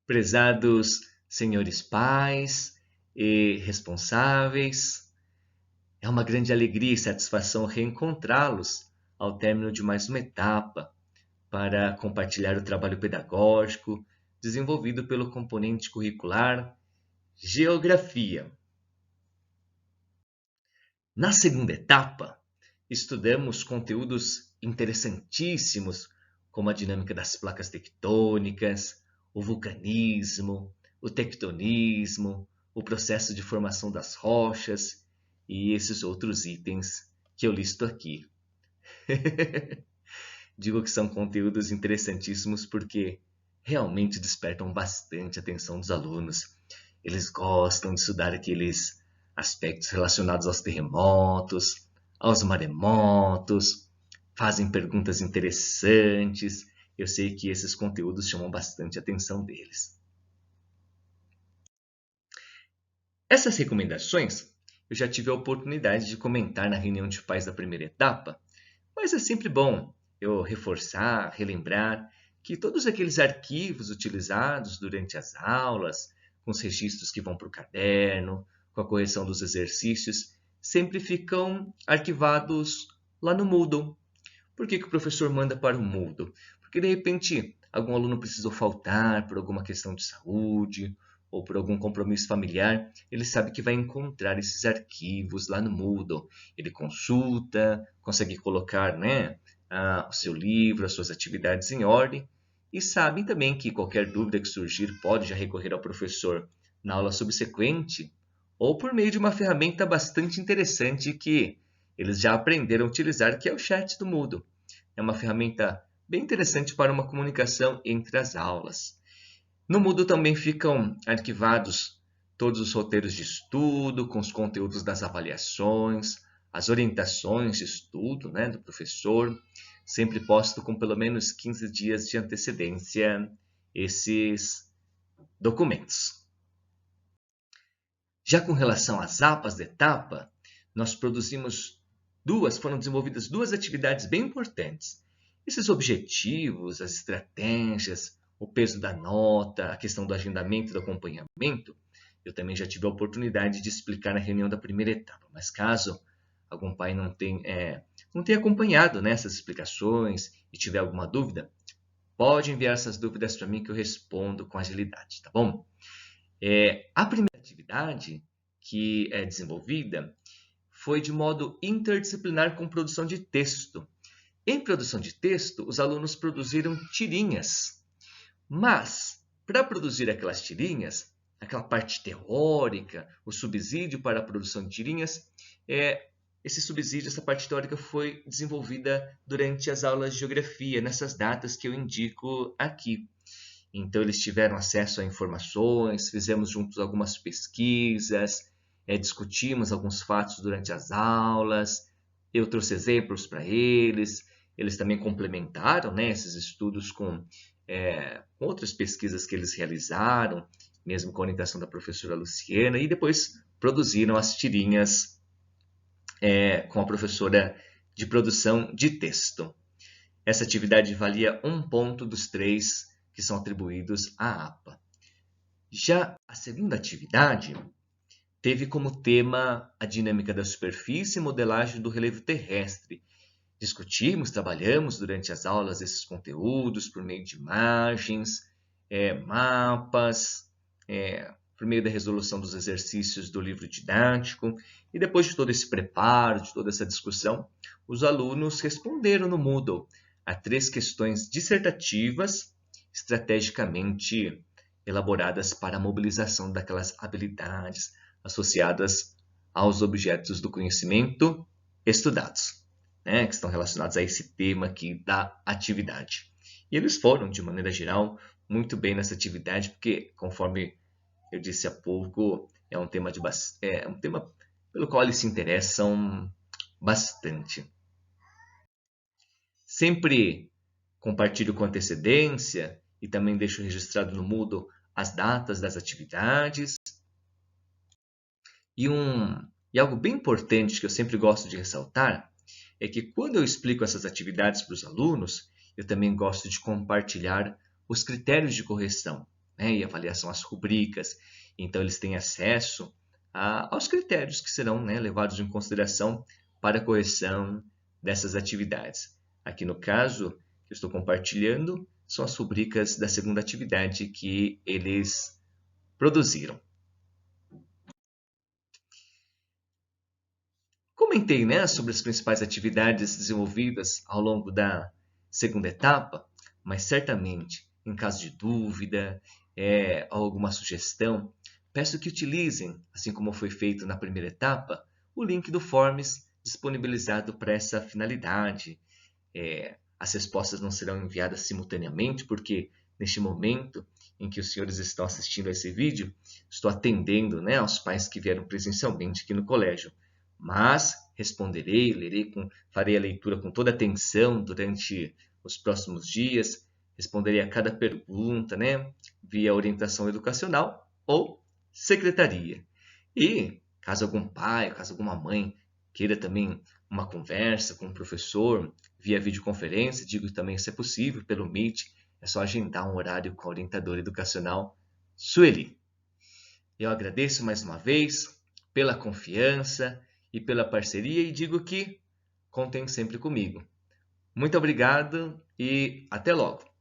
Prezados senhores pais e responsáveis, é uma grande alegria e satisfação reencontrá-los ao término de mais uma etapa para compartilhar o trabalho pedagógico desenvolvido pelo componente curricular Geografia. Na segunda etapa, estudamos conteúdos interessantíssimos como a dinâmica das placas tectônicas, o vulcanismo, o tectonismo, o processo de formação das rochas e esses outros itens que eu listo aqui. Digo que são conteúdos interessantíssimos porque realmente despertam bastante a atenção dos alunos. Eles gostam de estudar aqueles aspectos relacionados aos terremotos, aos maremotos, fazem perguntas interessantes. Eu sei que esses conteúdos chamam bastante a atenção deles. Essas recomendações eu já tive a oportunidade de comentar na reunião de pais da primeira etapa, mas é sempre bom eu reforçar, relembrar que todos aqueles arquivos utilizados durante as aulas, com os registros que vão para o caderno, com a correção dos exercícios, sempre ficam arquivados lá no Moodle. Por que o professor manda para o Moodle? Porque, de repente, algum aluno precisou faltar por alguma questão de saúde ou por algum compromisso familiar, ele sabe que vai encontrar esses arquivos lá no Moodle. Ele consulta, consegue colocar, o seu livro, as suas atividades em ordem e sabem também que qualquer dúvida que surgir pode já recorrer ao professor na aula subsequente ou por meio de uma ferramenta bastante interessante que eles já aprenderam a utilizar, que é o chat do Moodle. É uma ferramenta bem interessante para uma comunicação entre as aulas. No Moodle também ficam arquivados todos os roteiros de estudo, com os conteúdos das avaliações, as orientações de estudo, do professor, sempre posto com pelo menos 15 dias de antecedência esses documentos. Já com relação às APAs da etapa, foram desenvolvidas duas atividades bem importantes. Esses objetivos, as estratégias, o peso da nota, a questão do agendamento e do acompanhamento, eu também já tive a oportunidade de explicar na reunião da primeira etapa. Mas caso algum pai não tenha acompanhado essas explicações e tiver alguma dúvida, pode enviar essas dúvidas para mim que eu respondo com agilidade, tá bom? A primeira atividade que é desenvolvida foi de modo interdisciplinar com produção de texto. Em produção de texto, os alunos produziram tirinhas, mas para produzir aquelas tirinhas, aquela parte teórica, o subsídio para a produção de tirinhas, essa parte teórica foi desenvolvida durante as aulas de geografia, nessas datas que eu indico aqui. Então, eles tiveram acesso a informações, fizemos juntos algumas pesquisas, discutimos alguns fatos durante as aulas, eu trouxe exemplos para eles também complementaram esses estudos com outras pesquisas que eles realizaram, mesmo com a orientação da professora Luciana, e depois produziram as tirinhas com a professora de produção de texto. Essa atividade valia 1 ponto dos 3 que são atribuídos à APA. Já a segunda atividade teve como tema a dinâmica da superfície e modelagem do relevo terrestre. Discutimos, trabalhamos durante as aulas esses conteúdos por meio de imagens, mapas, por meio da resolução dos exercícios do livro didático. E depois de todo esse preparo, de toda essa discussão, os alunos responderam no Moodle a 3 questões dissertativas estrategicamente elaboradas para a mobilização daquelas habilidades associadas aos objetos do conhecimento estudados, que estão relacionados a esse tema aqui da atividade. E eles foram, de maneira geral, muito bem nessa atividade, porque, conforme eu disse há pouco, é um tema pelo qual eles se interessam bastante. Sempre compartilho com antecedência e também deixo registrado no Moodle as datas das atividades. E algo bem importante que eu sempre gosto de ressaltar é que quando eu explico essas atividades para os alunos, eu também gosto de compartilhar os critérios de correção. né, e avaliação às rubricas. Então, eles têm acesso aos critérios que serão, né, levados em consideração para a correção dessas atividades. Aqui no caso que eu estou compartilhando, são as rubricas da segunda atividade que eles produziram. Comentei, né, sobre as principais atividades desenvolvidas ao longo da segunda etapa, mas certamente, em caso de dúvida, alguma sugestão, peço que utilizem, assim como foi feito na primeira etapa, o link do Forms disponibilizado para essa finalidade. As respostas não serão enviadas simultaneamente, porque neste momento em que os senhores estão assistindo a esse vídeo, estou atendendo, né, aos pais que vieram presencialmente aqui no colégio. Mas responderei, farei a leitura com toda atenção durante os próximos dias, responderei a cada pergunta, né, via orientação educacional ou secretaria. E caso algum pai, caso alguma mãe queira também uma conversa com o professor via videoconferência, digo também se é possível pelo Meet, é só agendar um horário com a orientadora educacional Sueli. Eu agradeço mais uma vez pela confiança e pela parceria e digo que contem sempre comigo. Muito obrigado e até logo!